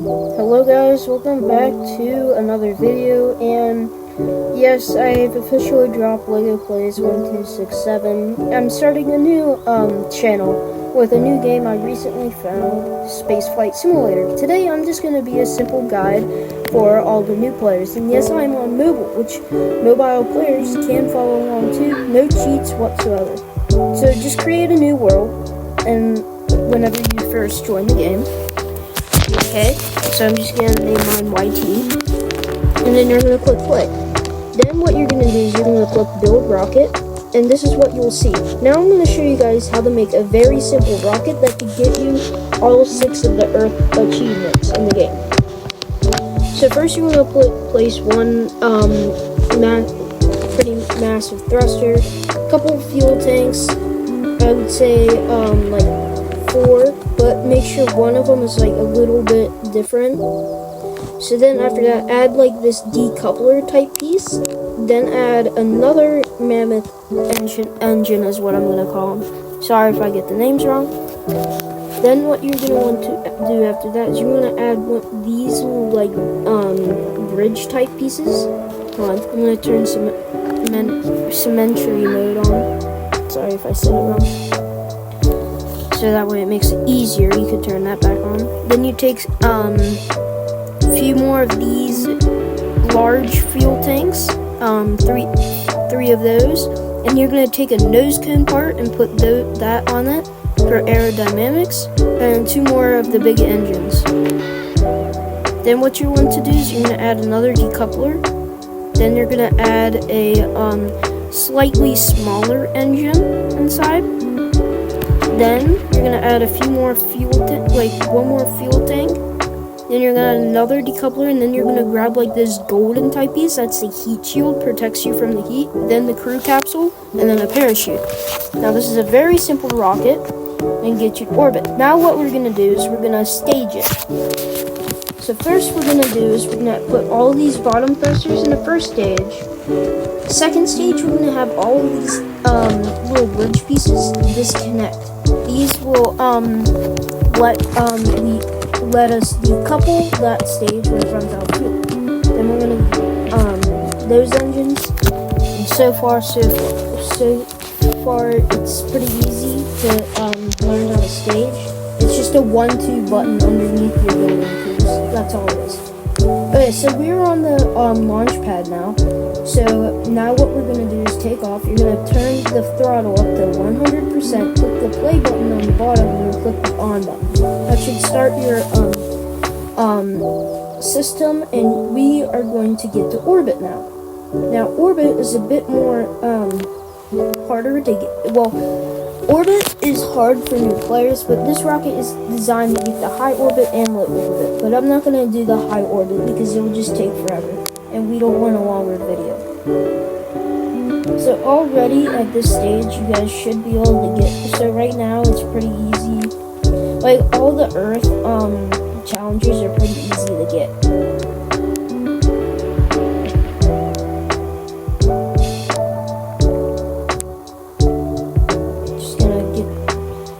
Hello guys, welcome back to another video, and yes, I've officially dropped LEGO Plays 1267. I'm starting a new channel with a new game I recently found, Spaceflight Simulator. Today I'm just going to be a simple guide for all the new players, and yes, I'm on mobile, which mobile players can follow along too, no cheats whatsoever. So just create a new world, and whenever you first join the game. Okay, so I'm just going to name mine YT, and then you're going to click play. Then what you're going to do is you're going to click build rocket, and this is what you'll see. Now I'm going to show you guys how to make a very simple rocket that could get you all 6 of the Earth achievements in the game. So first you're going to place one pretty massive thruster, a couple fuel tanks, I would say like 4, but make sure one of them is like a little bit different. So then after that, add like this decoupler type piece, then add another mammoth engine is what I'm going to call them. Sorry if I get the names wrong. Then what you're going to want to do after that is you're going to add these little like bridge type pieces. Hold on, I'm going to turn symmetry mode on. Sorry if I said it wrong. So that way it makes it easier. You could turn that back on. Then you take a few more of these large fuel tanks, three of those, and you're going to take a nose cone part and put that on it for aerodynamics, and 2 more of the big engines. Then what you want to do is you're going to add another decoupler. Then you're going to add a slightly smaller engine inside. Then you're gonna add a few more fuel one more fuel tank. Then you're gonna add another decoupler, and then you're gonna grab like this golden type piece. That's the heat shield, protects you from the heat. Then the crew capsule, and then a parachute. Now this is a very simple rocket and get you to orbit. Now what we're gonna do is we're gonna stage it. So first we're gonna do is we're gonna put all these bottom thrusters in the first stage. Second stage we're gonna have all of these little bridge pieces disconnect. These will let us decouple that stage when it runs out of fuel. Then we're gonna those engines. And so far it's pretty easy to learn how to stage. It's just a 1-2 button underneath your building crews. That's all it is. Okay, so we're on the launch pad now. So now what we're going to do is take off. You're going to turn the throttle up to 100%, click the play button on the bottom, and then click the on button. That should start your system, and we are going to get to orbit now. Now orbit is a bit more harder to get. Well, orbit is hard for new players, but this rocket is designed to get the high orbit and low orbit. But I'm not going to do the high orbit because it will just take forever, and we don't want a longer video. So already at this stage, you guys should be able to get. So right now, it's pretty easy. Like all the Earth challenges are pretty easy to get.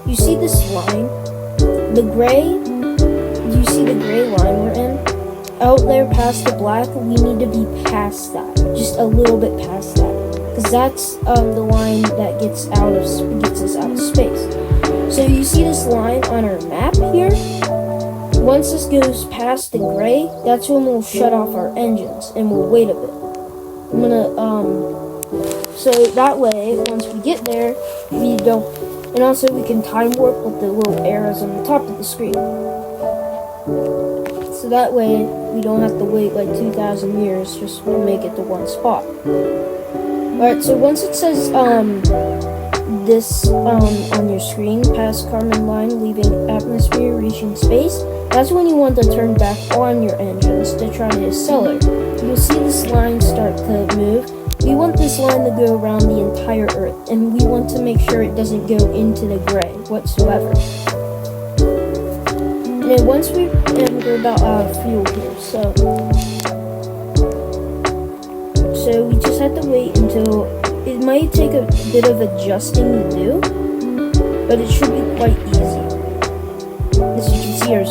You see this line? The gray? Do you see the gray line we're in? Out there past the black, we need to be past that. Just a little bit past that. Because that's the line that gets us out of space. So you see this line on our map here? Once this goes past the gray, that's when we'll shut off our engines and we'll wait a bit. I'm gonna so that way once we get there, we don't. And also we can time warp with the little arrows on the top of the screen. So that way we don't have to wait like 2,000 years just to make it to one spot. Alright, so once it says this on your screen, past Kármán line, leaving atmosphere, reaching space, that's when you want to turn back on your engines to try to accelerate. You'll see this line start to move. We want this line to go around the entire Earth, and we want to make sure it doesn't go into the gray whatsoever. And then once we're about out of fuel here, so we just have to wait until, it might take a bit of adjusting to do, but it should be quite easy. As you can see, our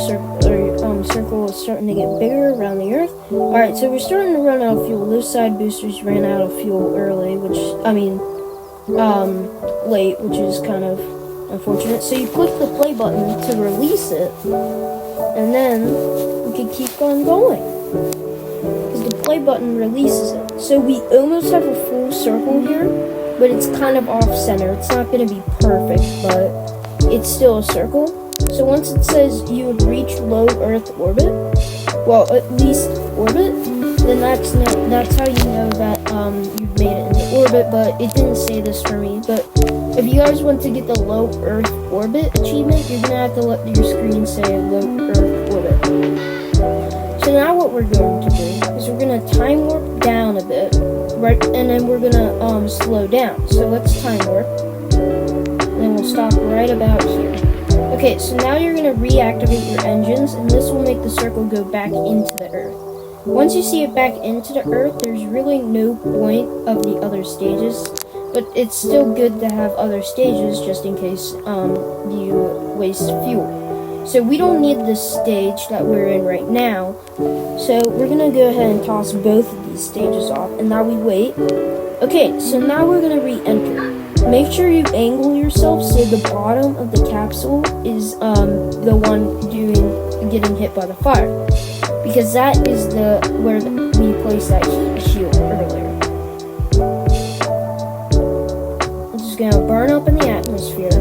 circle is starting to get bigger around the Earth. Alright, so we're starting to run out of fuel. Those side boosters ran out of fuel early, late, which is kind of unfortunate. So you click the play button to release it, and then we can keep on going. Because the play button releases it. So we almost have a full circle here, but it's kind of off-center. It's not going to be perfect, but it's still a circle. So once it says you have reached low Earth orbit, well, at least orbit, then that's how you know that you've made it into orbit, but it didn't say this for me. But if you guys want to get the low Earth orbit achievement, you're going to have to let your screen say low Earth orbit. So now what we're going to do is we're going to time warp down a bit, right, and then we're going to slow down. So let's time warp, and then we'll stop right about here. Okay, so now you're going to reactivate your engines, and this will make the circle go back into the Earth. Once you see it back into the Earth, there's really no point of the other stages, but it's still good to have other stages just in case you waste fuel. So we don't need this stage that we're in right now, so we're going to go ahead and toss both of these stages off, and now we wait. Okay, so now we're going to re-enter. Make sure you angle yourself so the bottom of the capsule is the one getting hit by the fire, because that is where we placed that heat shield earlier. It's just gonna burn up in the atmosphere.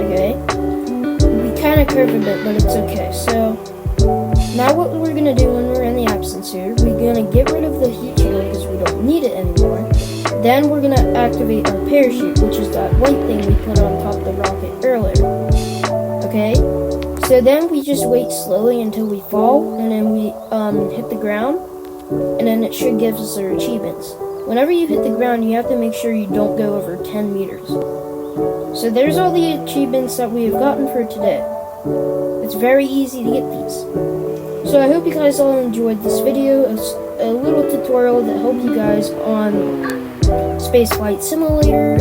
Okay, we kind of curve a bit, but it's okay. So now what we're gonna do when we're in the absence here, we're gonna get rid of the heat shield because we don't need it anymore. Then we're going to activate our parachute, which is that white thing we put on top of the rocket earlier. Okay? So then we just wait slowly until we fall, and then we hit the ground, and then it should give us our achievements. Whenever you hit the ground, you have to make sure you don't go over 10 meters. So there's all the achievements that we have gotten for today. It's very easy to get these. So I hope you guys all enjoyed this video. It's a little tutorial that helped you guys on Spaceflight Simulator.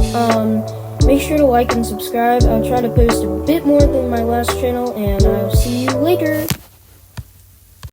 Make sure to like and subscribe. I'll try to post a bit more than my last channel, and I'll see you later.